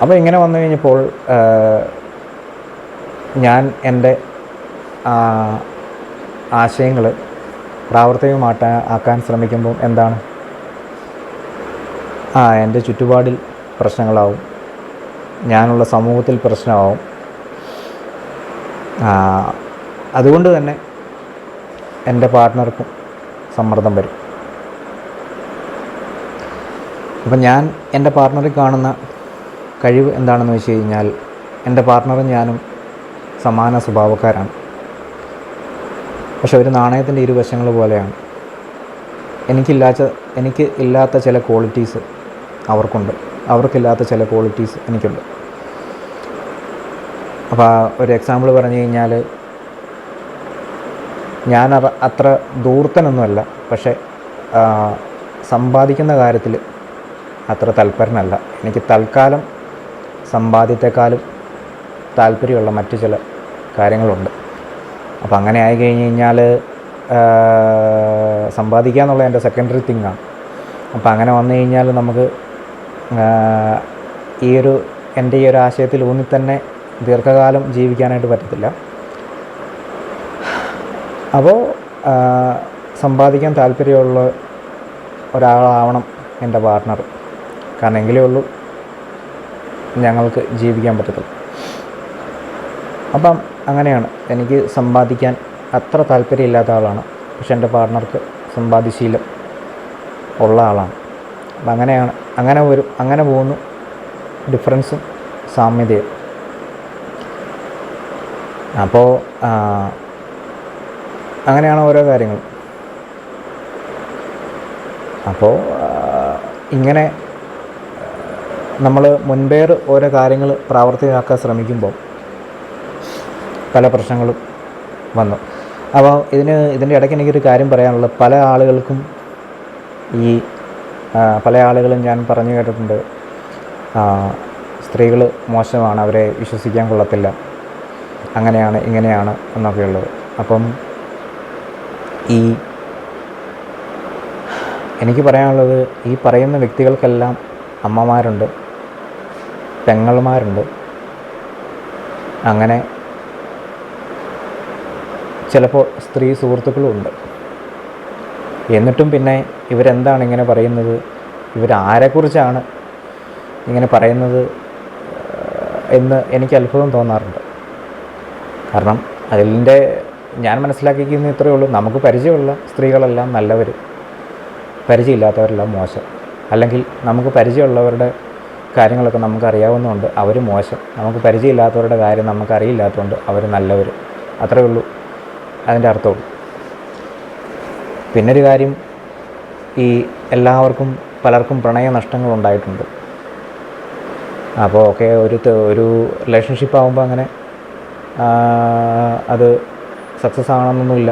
അപ്പോൾ ഇങ്ങനെ വന്നു കഴിഞ്ഞപ്പോൾ ഞാൻ എൻ്റെ ആശയങ്ങൾ പ്രാവർത്തികമാക്കാൻ ശ്രമിക്കുമ്പോൾ എന്താണ്, എൻ്റെ ചുറ്റുപാടിൽ പ്രശ്നങ്ങളാവും, ഞാനുള്ള സമൂഹത്തിൽ പ്രശ്നമാവും. അതുകൊണ്ട് തന്നെ എൻ്റെ പാർട്ട്ണർക്കും സമ്മർദ്ദം വരും. അപ്പം ഞാൻ എൻ്റെ പാർട്ട്ണറിൽ കാണുന്ന കഴിവ് എന്താണെന്ന് വെച്ച് കഴിഞ്ഞാൽ, എൻ്റെ പാർട്ട്ണറും ഞാനും സമാന സ്വഭാവക്കാരാണ്. പക്ഷെ ഒരു നാണയത്തിൻ്റെ ഇരുവശങ്ങൾ പോലെയാണ്. എനിക്ക് ഇല്ലാത്ത ചില ക്വാളിറ്റീസ് അവർക്കുണ്ട്, അവർക്കില്ലാത്ത ചില ക്വാളിറ്റീസ് എനിക്കുണ്ട്. അപ്പോൾ ഒരു എക്സാമ്പിൾ പറഞ്ഞു കഴിഞ്ഞാൽ, ഞാൻ അത്ര ധൂർത്തനൊന്നുമല്ല, പക്ഷേ സമ്പാദിക്കുന്ന കാര്യത്തിൽ അത്ര തൽപരനല്ല. എനിക്ക് തൽക്കാലം സമ്പാദ്യത്തെക്കാളും താല്പര്യമുള്ള മറ്റു ചില കാര്യങ്ങളുണ്ട്. അപ്പോൾ അങ്ങനെ ആയി കഴിഞ്ഞ് കഴിഞ്ഞാൽ സമ്പാദിക്കുക എന്നുള്ള എൻ്റെ സെക്കൻഡറി തിങ്ങാണ്. അപ്പോൾ അങ്ങനെ വന്നു കഴിഞ്ഞാൽ നമുക്ക് എൻ്റെ ഈ ഒരു ആശയത്തിൽ ഊന്നി തന്നെ ദീർഘകാലം ജീവിക്കാനായിട്ട് പറ്റത്തില്ല. അപ്പോൾ സമ്പാദിക്കാൻ താല്പര്യമുള്ള ഒരാളാവണം എൻ്റെ പാർട്ട്ണർ. കാരണം എങ്കിലേ ഉള്ളൂ ഞങ്ങൾക്ക് ജീവിക്കാൻ പറ്റത്തുള്ളൂ. അപ്പം അങ്ങനെയാണ്. എനിക്ക് സമ്പാദിക്കാൻ അത്ര താല്പര്യമില്ലാത്ത ആളാണ്, പക്ഷെ എൻ്റെ പാർട്ട്ണർക്ക് സമ്പാദ്യശീലം ഉള്ള ആളാണ്. അപ്പം അങ്ങനെയാണ്, അങ്ങനെ പോകുന്നു ഡിഫറൻസും സാമ്യതയും. അപ്പോൾ അങ്ങനെയാണ് ഓരോ കാര്യങ്ങൾ. അപ്പോൾ ഇങ്ങനെ നമ്മൾ മുൻപേർ ഓരോ കാര്യങ്ങൾ പ്രാവർത്തികമാക്കാൻ ശ്രമിക്കുമ്പോൾ പല പ്രശ്നങ്ങളും വന്നു. അപ്പോൾ ഇതിൻ്റെ ഇടയ്ക്ക് എനിക്കൊരു കാര്യം പറയാനുള്ളത്, പല ആളുകളും ഞാൻ പറഞ്ഞു കേട്ടിട്ടുണ്ട്, സ്ത്രീകൾ മോശമാണ്, അവരെ വിശ്വസിക്കാൻ കൊള്ളത്തില്ല, അങ്ങനെയാണ് ഇങ്ങനെയാണ് എന്നൊക്കെയുള്ളത്. അപ്പം എനിക്ക് പറയാനുള്ളത്, ഈ പറയുന്ന വ്യക്തികൾക്കെല്ലാം അമ്മമാരുണ്ട്, പെങ്ങൾമാരുണ്ട്, അങ്ങനെ ചിലപ്പോൾ സ്ത്രീ സുഹൃത്തുക്കളും ഉണ്ട്. എന്നിട്ടും പിന്നെ ഇവരെന്താണ് ഇങ്ങനെ പറയുന്നത്, ഇവരാരെക്കുറിച്ചാണ് ഇങ്ങനെ പറയുന്നത് എന്ന് എനിക്ക് അത്ഭുതം തോന്നാറുണ്ട്. കാരണം ഞാൻ മനസ്സിലാക്കിയിരിക്കുന്ന ഇത്രയേ ഉള്ളൂ, നമുക്ക് പരിചയമുള്ള സ്ത്രീകളെല്ലാം നല്ലവർ, പരിചയമില്ലാത്തവരെല്ലാം മോശം. അല്ലെങ്കിൽ നമുക്ക് പരിചയമുള്ളവരുടെ കാര്യങ്ങളൊക്കെ നമുക്കറിയാവുന്നതുകൊണ്ട് അവർ മോശം, നമുക്ക് പരിചയമില്ലാത്തവരുടെ കാര്യം നമുക്കറിയില്ലാത്തതുകൊണ്ട് അവർ നല്ലവർ. അത്രയേ ഉള്ളൂ അതിൻ്റെ അർത്ഥമുള്ളൂ. പിന്നൊരു കാര്യം, പലർക്കും പ്രണയ നഷ്ടങ്ങളുണ്ടായിട്ടുണ്ട്. അപ്പോൾ ഒക്കെ ഒരു റിലേഷൻഷിപ്പ് ആകുമ്പോൾ അങ്ങനെ അത് സക്സസ് ആകണമെന്നൊന്നുമില്ല.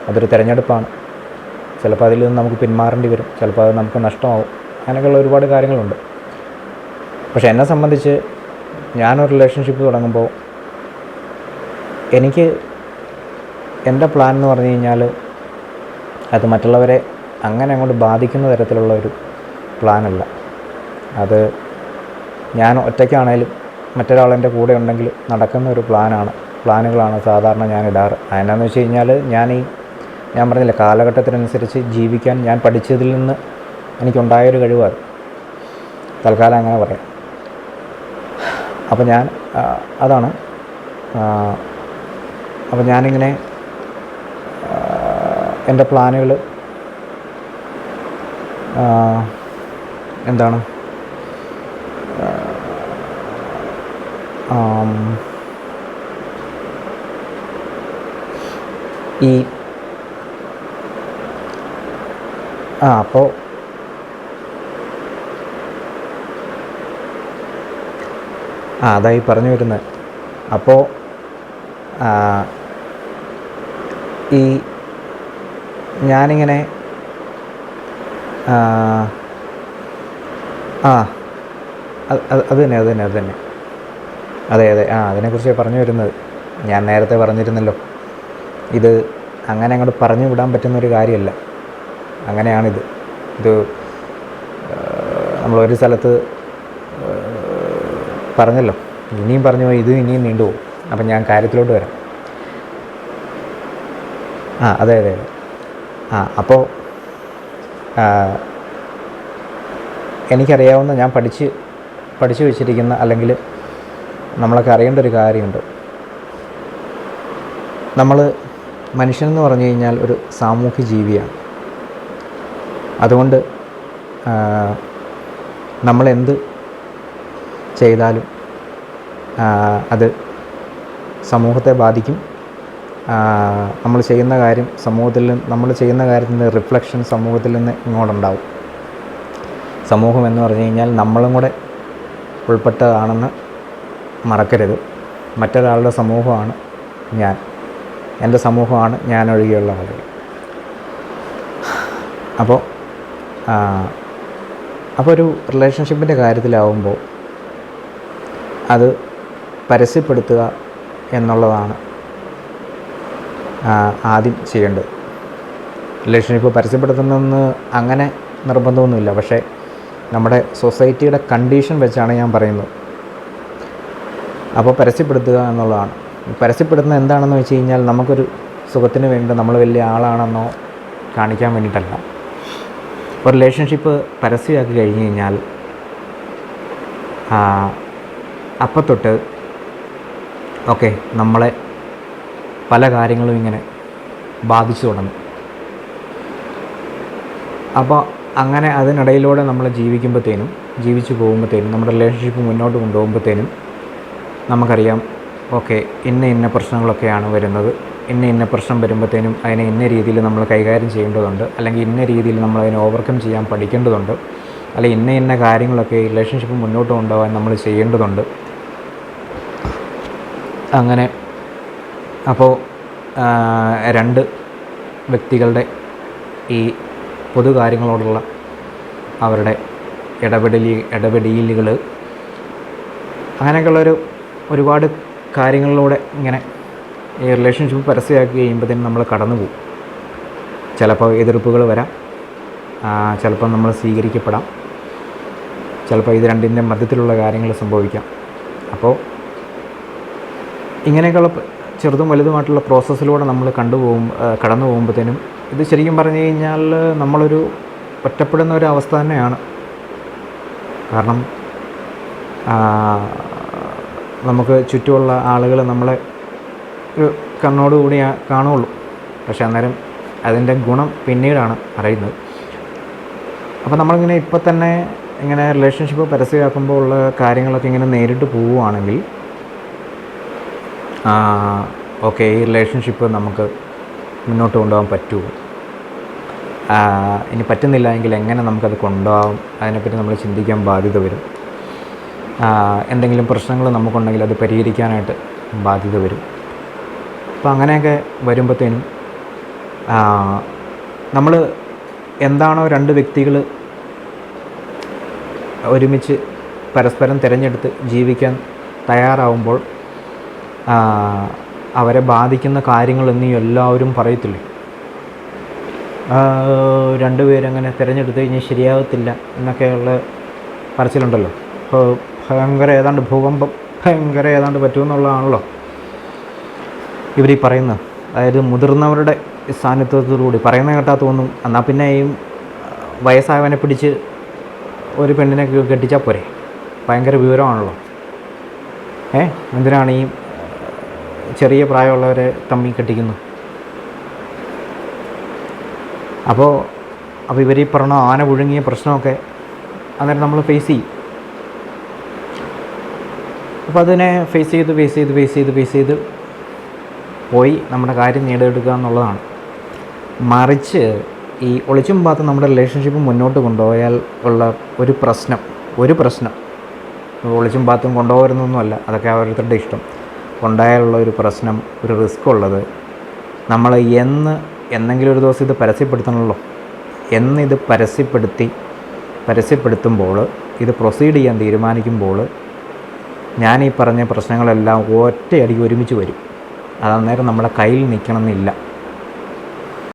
അതൊരു തിരഞ്ഞെടുപ്പാണ്. ചിലപ്പോൾ അതിൽ നിന്ന് നമുക്ക് പിന്മാറേണ്ടി വരും, ചിലപ്പോൾ അത് നമുക്ക് നഷ്ടമാവും. അങ്ങനെയൊക്കെയുള്ള ഒരുപാട് കാര്യങ്ങളുണ്ട്. പക്ഷെ എന്നെ സംബന്ധിച്ച് ഞാനൊരു റിലേഷൻഷിപ്പ് തുടങ്ങുമ്പോൾ എൻ്റെ പ്ലാൻ എന്ന് പറഞ്ഞു കഴിഞ്ഞാൽ അത് മറ്റുള്ളവരെ അങ്ങനെ അങ്ങോട്ട് ബാധിക്കുന്ന തരത്തിലുള്ള ഒരു പ്ലാനല്ല. അത് ഞാൻ ഒറ്റയ്ക്കാണേലും മറ്റൊരാളെൻ്റെ കൂടെ ഉണ്ടെങ്കിൽ നടക്കുന്ന ഒരു പ്ലാനുകളാണ് സാധാരണ ഞാൻ ഇടാറ്. അതിനാന്ന് വെച്ച് കഴിഞ്ഞാൽ ഞാൻ പറഞ്ഞില്ല, കാലഘട്ടത്തിനനുസരിച്ച് ജീവിക്കാൻ ഞാൻ പഠിച്ചതിൽ നിന്ന് എനിക്കുണ്ടായൊരു കഴിവാണ്. തൽക്കാലം അങ്ങനെ പറയാം. അപ്പോൾ അതാണ്. അപ്പോൾ ഞാനിങ്ങനെ എൻ്റെ പ്ലാനുകൾ എന്താണ്, അപ്പോൾ അതായി പറഞ്ഞു വരുന്നത്. അപ്പോൾ ഞാനിങ്ങനെ അത് തന്നെ അതെ അതിനെക്കുറിച്ച് പറഞ്ഞു വരുന്നത്. ഞാൻ നേരത്തെ പറഞ്ഞിരുന്നല്ലോ, ഇത് അങ്ങനെ അങ്ങോട്ട് പറഞ്ഞു വിടാൻ പറ്റുന്നൊരു കാര്യമല്ല. അങ്ങനെയാണിത്. നമ്മളൊരു സ്ഥലത്ത് പറഞ്ഞല്ലോ, ഇനിയും പറഞ്ഞു പോയി, ഇത് ഇനിയും നീണ്ടുപോകും. അപ്പം ഞാൻ കാര്യത്തിലോട്ട് വരാം. അതെ. അപ്പോൾ എനിക്കറിയാവുന്ന, ഞാൻ പഠിച്ചു വെച്ചിരിക്കുന്ന, അല്ലെങ്കിൽ നമ്മളൊക്കെ അറിയേണ്ട ഒരു കാര്യമുണ്ട്. നമ്മൾ മനുഷ്യനെന്ന് പറഞ്ഞു കഴിഞ്ഞാൽ ഒരു സാമൂഹ്യ ജീവിയാണ്. അതുകൊണ്ട് നമ്മളെന്ത് ചെയ്താലും അത് സമൂഹത്തെ ബാധിക്കും. നമ്മൾ ചെയ്യുന്ന കാര്യം നമ്മൾ ചെയ്യുന്ന കാര്യത്തിൻ്റെ റിഫ്ലക്ഷൻ സമൂഹത്തിൽ നിന്ന് ഇങ്ങോട്ടുണ്ടാവും. സമൂഹം എന്ന് പറഞ്ഞു കഴിഞ്ഞാൽ നമ്മളും കൂടെ ഉൾപ്പെട്ടതാണെന്ന് മറക്കരുത്. മറ്റൊരാളുടെ സമൂഹമാണ് ഞാൻ, എൻ്റെ സമൂഹമാണ് ഞാൻ ഒഴികെയുള്ള ആളുകൾ. അപ്പോൾ ഒരു റിലേഷൻഷിപ്പിൻ്റെ കാര്യത്തിലാവുമ്പോൾ അത് പരസ്യപ്പെടുത്തുക എന്നുള്ളതാണ് ആദ്യം ചെയ്യേണ്ടത്. റിലേഷൻഷിപ്പ് പരസ്യപ്പെടുത്തണമെന്ന് അങ്ങനെ നിർബന്ധമൊന്നുമില്ല, പക്ഷേ നമ്മുടെ സൊസൈറ്റിയുടെ കണ്ടീഷൻ വെച്ചാണ് ഞാൻ പറയുന്നത്. അപ്പോൾ പരസ്യപ്പെടുത്തുക എന്നുള്ളതാണ്. പരസ്യപ്പെടുത്തുന്നത് എന്താണെന്ന് വെച്ച് കഴിഞ്ഞാൽ നമുക്കൊരു സുഖത്തിന് വേണ്ടി, നമ്മൾ വലിയ ആളാണെന്നോ കാണിക്കാൻ വേണ്ടിയിട്ടല്ല. ഒരു റിലേഷൻഷിപ്പ് പരസ്യമാക്കി കഴിഞ്ഞ് കഴിഞ്ഞാൽ അപ്പം തൊട്ട് നമ്മളെ പല കാര്യങ്ങളും ഇങ്ങനെ ബാധിച്ചു തുടങ്ങും. അപ്പോൾ അങ്ങനെ അതിനിടയിലൂടെ നമ്മൾ ജീവിച്ചു പോകുമ്പോഴത്തേനും നമ്മുടെ റിലേഷൻഷിപ്പ് മുന്നോട്ട് കൊണ്ടുപോകുമ്പോഴത്തേനും നമുക്കറിയാം, ഇന്ന പ്രശ്നങ്ങളൊക്കെയാണ് വരുന്നത്. ഇന്ന പ്രശ്നം വരുമ്പോഴത്തേനും അതിനെ ഇന്ന രീതിയിൽ നമ്മൾ കൈകാര്യം ചെയ്യേണ്ടതുണ്ട്, അല്ലെങ്കിൽ ഇന്ന രീതിയിൽ നമ്മൾ അതിനെ ഓവർകം ചെയ്യാൻ പഠിക്കേണ്ടതുണ്ട്, അല്ലെങ്കിൽ ഇന്ന കാര്യങ്ങളൊക്കെ റിലേഷൻഷിപ്പ് മുന്നോട്ട് കൊണ്ടുപോകാൻ നമ്മൾ ചെയ്യേണ്ടതുണ്ട്. അങ്ങനെ അപ്പോൾ രണ്ട് വ്യക്തികളുടെ ഈ പൊതു കാര്യങ്ങളോടുള്ള അവരുടെ ഇടപെടലുകൾ, അങ്ങനെയൊക്കെയുള്ളൊരു ഒരുപാട് കാര്യങ്ങളിലൂടെ ഇങ്ങനെ ഈ റിലേഷൻഷിപ്പ് പരസ്യമാക്കി കഴിയുമ്പോഴത്തേനും നമ്മൾ കടന്നു പോകും. ചിലപ്പോൾ എതിർപ്പുകൾ വരാം, ചിലപ്പോൾ നമ്മൾ സ്വീകരിക്കപ്പെടാം, ചിലപ്പോൾ ഇത് രണ്ടിൻ്റെ മധ്യത്തിലുള്ള കാര്യങ്ങൾ സംഭവിക്കാം. അപ്പോൾ ഇങ്ങനെയൊക്കെയുള്ള ചെറുതും വലുതുമായിട്ടുള്ള പ്രോസസ്സിലൂടെ നമ്മൾ കടന്നു പോകുമ്പോഴത്തേനും ഇത് ശരിക്കും പറഞ്ഞു കഴിഞ്ഞാൽ നമ്മളൊരു ഒറ്റപ്പെടുന്ന ഒരു അവസ്ഥ തന്നെയാണ്. കാരണം നമുക്ക് ചുറ്റുമുള്ള ആളുകൾ നമ്മളെ ഒരു കണ്ണോടുകൂടി കാണുകയുള്ളൂ. പക്ഷെ അന്നേരം അതിൻ്റെ ഗുണം പിന്നീടാണ് അറിയുന്നത്. അപ്പോൾ നമ്മളിങ്ങനെ ഇപ്പം തന്നെ ഇങ്ങനെ റിലേഷൻഷിപ്പ് പരസ്യമാക്കുമ്പോൾ ഉള്ള കാര്യങ്ങളൊക്കെ ഇങ്ങനെ നേരിട്ട് പോവുകയാണെങ്കിൽ ഈ റിലേഷൻഷിപ്പ് നമുക്ക് മുന്നോട്ട് കൊണ്ടുപോകാൻ പറ്റുമോ, ഇനി പറ്റുന്നില്ല എങ്കിൽ എങ്ങനെ നമുക്കത് കൊണ്ടുപോകാം, അതിനെപ്പറ്റി നമ്മൾ ചിന്തിക്കാൻ ബാധ്യത വരും. എന്തെങ്കിലും പ്രശ്നങ്ങൾ നമുക്കുണ്ടെങ്കിൽ അത് പരിഹരിക്കാനായിട്ട് ബാധ്യത വരും. അപ്പോൾ അങ്ങനെയൊക്കെ വരുമ്പോഴത്തേനും നമ്മൾ എന്താണോ രണ്ട് വ്യക്തികൾ ഒരുമിച്ച് പരസ്പരം തിരഞ്ഞെടുത്ത് ജീവിക്കാൻ തയ്യാറാവുമ്പോൾ അവരെ ബാധിക്കുന്ന കാര്യങ്ങളെന്ന് എല്ലാവരും പറയത്തില്ലേ, രണ്ടുപേരങ്ങനെ തിരഞ്ഞെടുത്ത് കഴിഞ്ഞാൽ ശരിയാകത്തില്ല എന്നൊക്കെയുള്ള പറച്ചിലുണ്ടല്ലോ. അപ്പോൾ ഭൂകമ്പം ഭയങ്കര ഏതാണ്ട് പറ്റുമെന്നുള്ളതാണല്ലോ ഇവർ പറയുന്നത്. അതായത് മുതിർന്നവരുടെ സാന്നിധ്യത്തോടുകൂടി പറയുന്ന കേട്ടാൽ തോന്നും, എന്നാൽ പിന്നെ ഈ വയസ്സായവനെ പിടിച്ച് ഒരു പെണ്ണിനെ കെട്ടിച്ചാൽ പോരെ, ഭയങ്കര വിവരമാണല്ലോ. എന്തിനാണ് ഈ ചെറിയ പ്രായമുള്ളവരെ തമ്മിൽ കെട്ടിക്കുന്നു? അപ്പോൾ ഇവർ ഈ പറഞ്ഞ ആന പുഴുങ്ങിയ പ്രശ്നമൊക്കെ അന്നേരം നമ്മൾ ഫേസ് ചെയ്യും. അപ്പോൾ അതിനെ ഫേസ് ചെയ്ത് പോയി നമ്മുടെ കാര്യം നേടിയെടുക്കുക എന്നുള്ളതാണ്. മറിച്ച് ഈ ഒളിച്ചും പാത്തും നമ്മുടെ റിലേഷൻഷിപ്പ് മുന്നോട്ട് കൊണ്ടുപോയാൽ ഉള്ള ഒരു പ്രശ്നം ഒളിച്ചും പാത്തും കൊണ്ടുപോകുന്നൊന്നുമല്ല, അതൊക്കെ ഓരോരുത്തരുടെ ഇഷ്ടം. കൊണ്ടായാലുള്ള ഒരു പ്രശ്നം, ഒരു റിസ്ക് ഉള്ളത്, നമ്മൾ എന്നെങ്കിലും ഒരു ദിവസം ഇത് പരസ്യപ്പെടുത്തണമല്ലോ. എന്നിത് പരസ്യപ്പെടുത്തുമ്പോൾ, ഇത് പ്രൊസീഡ് ചെയ്യാൻ തീരുമാനിക്കുമ്പോൾ ഞാനീ പറഞ്ഞ പ്രശ്നങ്ങളെല്ലാം ഒറ്റയടിക്ക് ഒരുമിച്ച് വരും. അതന്നേരം നമ്മുടെ കയ്യിൽ നിൽക്കണമെന്നില്ല.